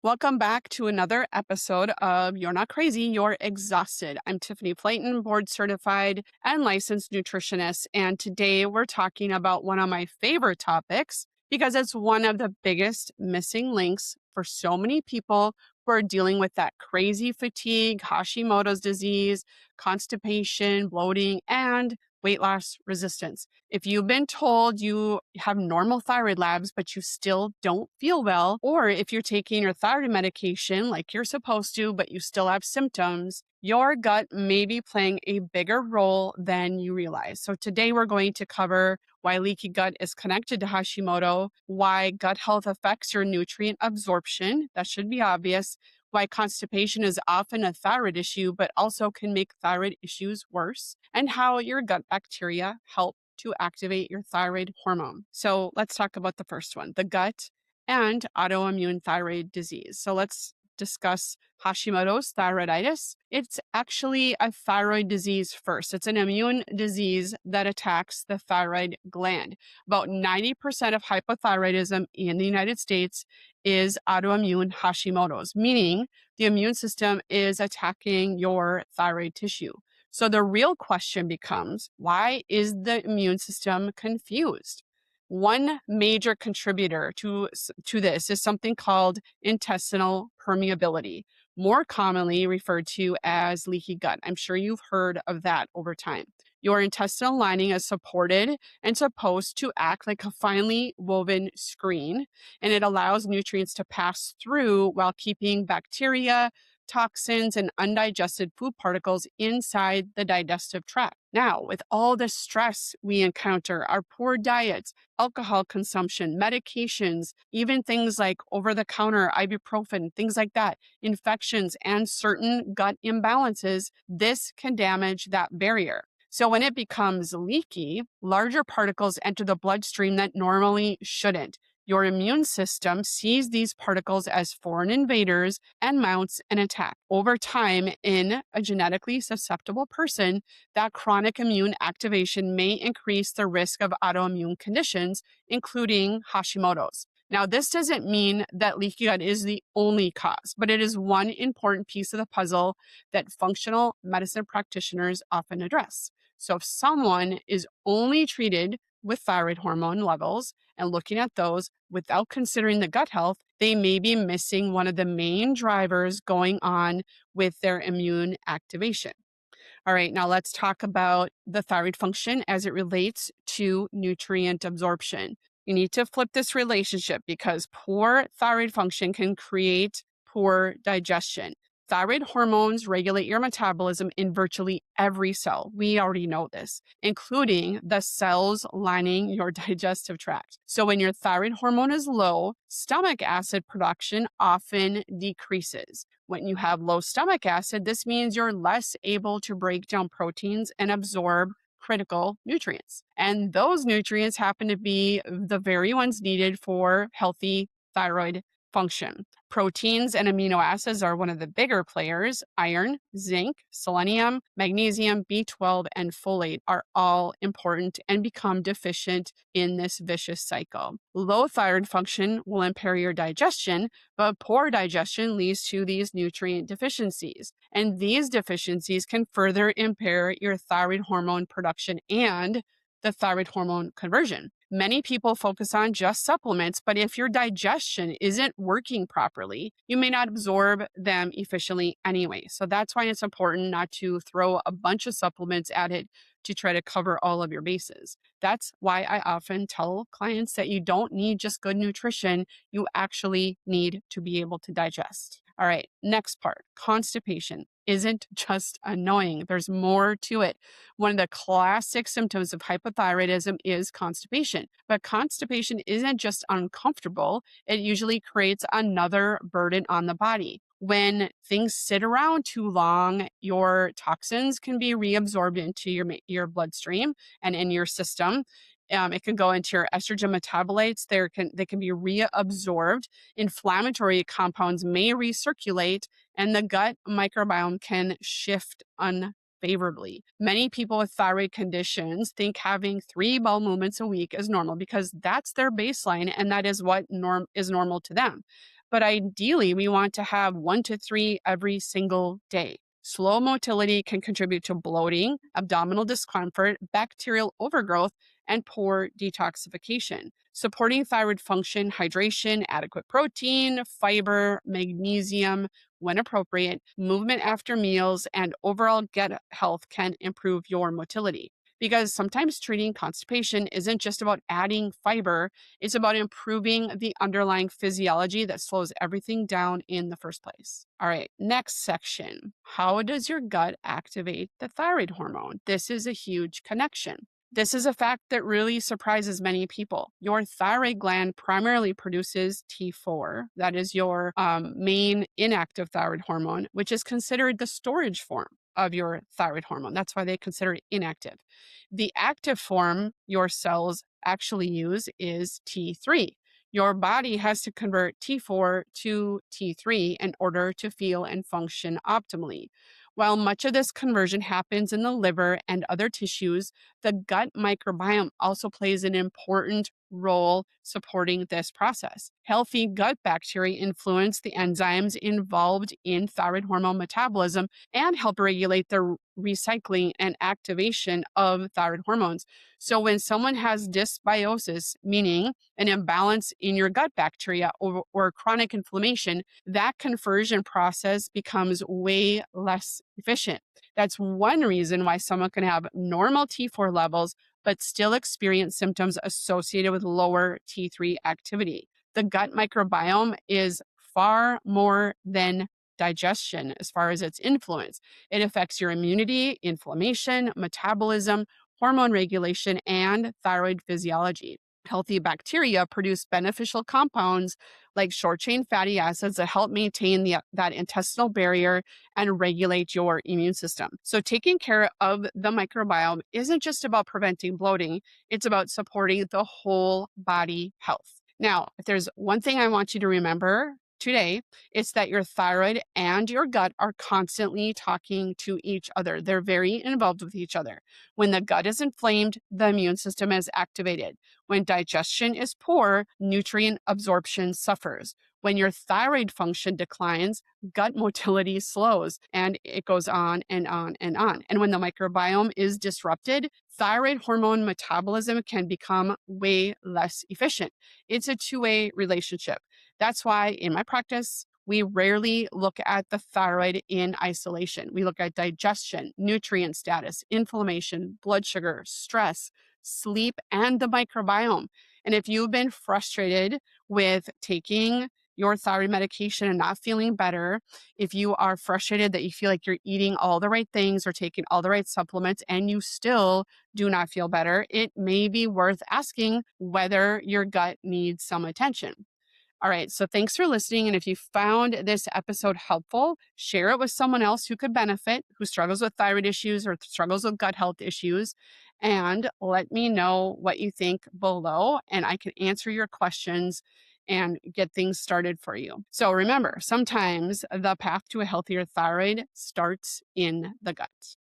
Welcome back to another episode of You're Not Crazy, You're Exhausted. I'm Tiffany Flayton, board certified and licensed nutritionist. And today we're talking about one of my favorite topics because it's one of the biggest missing links for so many people who are dealing with that crazy fatigue, Hashimoto's disease, constipation, bloating, and weight loss resistance. If you've been told you have normal thyroid labs, but you still don't feel well, or if you're taking your thyroid medication like you're supposed to, but you still have symptoms, your gut may be playing a bigger role than you realize. So today we're going to cover why leaky gut is connected to Hashimoto, why gut health affects your nutrient absorption. That should be obvious. Why constipation is often a thyroid issue, but also can make thyroid issues worse, and how your gut bacteria help to activate your thyroid hormone. So let's talk about the first one, the gut and autoimmune thyroid disease. So let's discuss Hashimoto's thyroiditis. It's actually a thyroid disease first. It's an immune disease that attacks the thyroid gland. About 90% of hypothyroidism in the United States is autoimmune Hashimoto's, meaning the immune system is attacking your thyroid tissue. So the real question becomes, why is the immune system confused? One major contributor to this is something called intestinal permeability, more commonly referred to as leaky gut. I'm sure you've heard of that over time. Your intestinal lining is supported and supposed to act like a finely woven screen, and it allows nutrients to pass through while keeping bacteria, toxins, and undigested food particles inside the digestive tract. Now, with all the stress we encounter, our poor diets, alcohol consumption, medications, even things like over-the-counter ibuprofen, things like that, infections, and certain gut imbalances, this can damage that barrier. So when it becomes leaky, larger particles enter the bloodstream that normally shouldn't. Your immune system sees these particles as foreign invaders and mounts an attack. Over time, in a genetically susceptible person, that chronic immune activation may increase the risk of autoimmune conditions, including Hashimoto's. Now, this doesn't mean that leaky gut is the only cause, but it is one important piece of the puzzle that functional medicine practitioners often address. So if someone is only treated with thyroid hormone levels and looking at those without considering the gut health, they may be missing one of the main drivers going on with their immune activation. All right, now let's talk about the thyroid function as it relates to nutrient absorption. You need to flip this relationship because poor thyroid function can create poor digestion. Thyroid hormones regulate your metabolism in virtually every cell. We already know this, including the cells lining your digestive tract. So when your thyroid hormone is low, stomach acid production often decreases. When you have low stomach acid, this means you're less able to break down proteins and absorb critical nutrients. And those nutrients happen to be the very ones needed for healthy thyroid function. Proteins and amino acids are one of the bigger players. Iron, zinc, selenium, magnesium, B12, and folate are all important and become deficient in this vicious cycle. Low thyroid function will impair your digestion, but poor digestion leads to these nutrient deficiencies. And these deficiencies can further impair your thyroid hormone production and the thyroid hormone conversion. Many people focus on just supplements, but if your digestion isn't working properly, you may not absorb them efficiently anyway. So that's why it's important not to throw a bunch of supplements at it to try to cover all of your bases. That's why I often tell clients that you don't need just good nutrition, you actually need to be able to digest. All right, next part, constipation isn't just annoying. There's more to it. One of the classic symptoms of hypothyroidism is constipation. But constipation isn't just uncomfortable, it usually creates another burden on the body. When things sit around too long, your toxins can be reabsorbed into your bloodstream and in your system. It can go into your estrogen metabolites. They can be reabsorbed. Inflammatory compounds may recirculate, and the gut microbiome can shift unfavorably. Many people with thyroid conditions think having 3 bowel movements a week is normal because that's their baseline and that is what is normal to them. but ideally, we want to have 1 to 3 every single day. Slow motility can contribute to bloating, abdominal discomfort, bacterial overgrowth, and poor detoxification. Supporting thyroid function, hydration, adequate protein, fiber, magnesium, when appropriate, movement after meals, and overall gut health can improve your motility. Because sometimes treating constipation isn't just about adding fiber, it's about improving the underlying physiology that slows everything down in the first place. All right, next section. How does your gut activate the thyroid hormone? This is a huge connection. This is a fact that really surprises many people. Your thyroid gland primarily produces T4, that is your main inactive thyroid hormone, which is considered the storage form of your thyroid hormone. That's why they consider it inactive. The active form your cells actually use is T3. Your body has to convert T4 to T3 in order to feel and function optimally. While much of this conversion happens in the liver and other tissues, the gut microbiome also plays an important role supporting this process. Healthy gut bacteria influence the enzymes involved in thyroid hormone metabolism and help regulate the recycling and activation of thyroid hormones. So, when someone has dysbiosis, meaning an imbalance in your gut bacteria or chronic inflammation, that conversion process becomes way less efficient. That's one reason why someone can have normal T4 levels, but still experience symptoms associated with lower T3 activity. The gut microbiome is far more than digestion as far as its influence. It affects your immunity, inflammation, metabolism, hormone regulation, and thyroid physiology. Healthy bacteria produce beneficial compounds like short chain fatty acids that help maintain that intestinal barrier and regulate your immune system. So, taking care of the microbiome isn't just about preventing bloating, it's about supporting the whole body health. Now, if there's one thing I want you to remember today, it's that your thyroid and your gut are constantly talking to each other. They're very involved with each other. When the gut is inflamed, the immune system is activated. When digestion is poor, nutrient absorption suffers. When your thyroid function declines, gut motility slows, and it goes on and on and on. And when the microbiome is disrupted, thyroid hormone metabolism can become way less efficient. It's a two-way relationship. That's why in my practice, we rarely look at the thyroid in isolation. We look at digestion, nutrient status, inflammation, blood sugar, stress, sleep, and the microbiome. And if you've been frustrated with taking your thyroid medication and not feeling better, if you are frustrated that you feel like you're eating all the right things or taking all the right supplements and you still do not feel better, it may be worth asking whether your gut needs some attention. All right. So thanks for listening. And if you found this episode helpful, share it with someone else who could benefit, who struggles with thyroid issues or struggles with gut health issues. And let me know what you think below, and I can answer your questions and get things started for you. So remember, sometimes the path to a healthier thyroid starts in the gut.